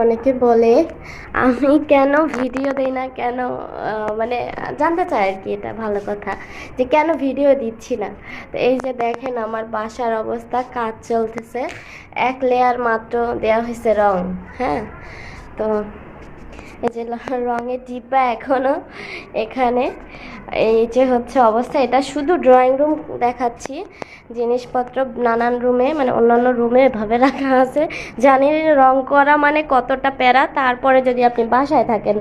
অনেকে বলে আমি কেন ভিডিও দেই না, কেন মানে জানতে চায় আর কি, এটা ভালো কথা যে কেন ভিডিও দিচ্ছি না। তো এই যে দেখেন আমার বাসার অবস্থা, কাজ চলতেছে, এক লেয়ার মাত্র দেওয়া হয়েছে রং। হ্যাঁ, তো এই যে রঙের ডিব্বা এখনো এখানে। এই যে হচ্ছে অবস্থা, এটা শুধু ড্রয়িং রুম দেখাচ্ছি, জিনিসপত্র নানান রুমে মানে অন্যান্য রুমে এভাবে রাখা আছে। জানি রং করা মানে কতটা প্যারা, তারপরে যদি আপনি বাসায় থাকেন,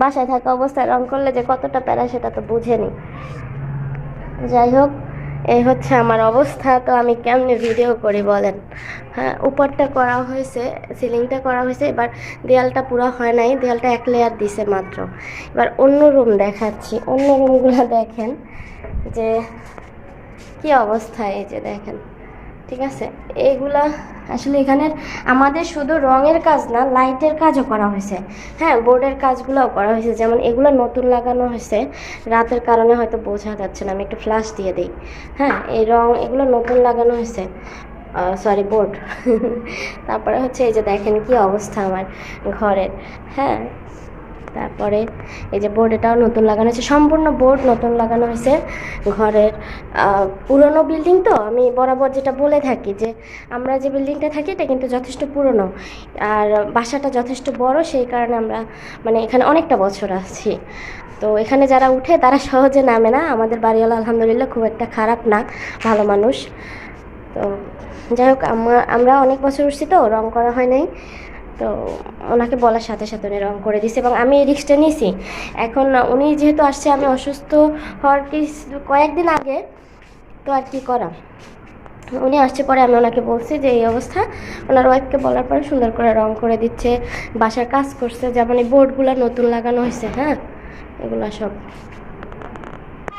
বাসায় থাকা অবস্থায় রং করলে যে কতটা প্যারা সেটা তো বুঝেনি। যাই হোক, এই হচ্ছে আমার অবস্থা। তো আমি কেমনে ভিডিও করি বলেন? হ্যাঁ, উপরটা করা হয়েছে, সিলিংটা করা হয়েছে, এবার দেয়ালটা পুরো হয় নাই, দেয়ালটা এক লেয়ার দিছে মাত্র। এবার অন্য রুম দেখাচ্ছি, অন্য রুমগুলো দেখেন যে কি অবস্থা। এই যে দেখেন, ঠিক আছে, এইগুলা আসলে এখানে আমাদের শুধু রঙের কাজ না, লাইটের কাজও করা হয়েছে। হ্যাঁ, বোর্ডের কাজগুলোও করা হয়েছে, যেমন এগুলো নতুন লাগানো হয়েছে, রাতের কারণে হয়তো বোঝা যাচ্ছে না, আমি একটু ফ্ল্যাশ দিয়ে দিই। হ্যাঁ, এই রং এগুলো নতুন লাগানো হয়েছে, সরি বোর্ড। তারপরে হচ্ছে এই যে দেখেন কি অবস্থা আমার ঘরের। হ্যাঁ, তারপরে এই যে বোর্ড, এটাও নতুন লাগানো হয়েছে, সম্পূর্ণ বোর্ড নতুন লাগানো হয়েছে ঘরের। পুরনো বিল্ডিং তো, আমি বরাবর যেটা বলে থাকি যে আমরা যে বিল্ডিংটা থাকি এটা কিন্তু যথেষ্ট পুরনো, আর বাসাটা যথেষ্ট বড়, সেই কারণে আমরা মানে এখানে অনেকটা বছর আছি। তো এখানে যারা উঠে তারা সহজে নামে না। আমাদের বাড়িওয়ালা আলহামদুলিল্লাহ খুব একটা খারাপ না, ভালো মানুষ। তো যাই হোক, আমরা অনেক বছর উঠছি তো রং করা হয় নাই। তো ওনাকে বলার সাথে সাথে উনি রং করে দিছে এবং আমি এই রিস্কটা নিয়েছি। এখন উনি যেহেতু আসছে, আমি অসুস্থ হওয়ার কয়েকদিন আগে, তো আর কি করা, উনি আসছে পরে আমি ওনাকে বলছি যে এই অবস্থা। ওনার ওয়াইফকে বলার পরে সুন্দর করে রং করে দিচ্ছে, বাসার কাজ করছে, যেমন এই বোর্ডগুলো নতুন লাগানো হয়েছে। হ্যাঁ, এগুলো সব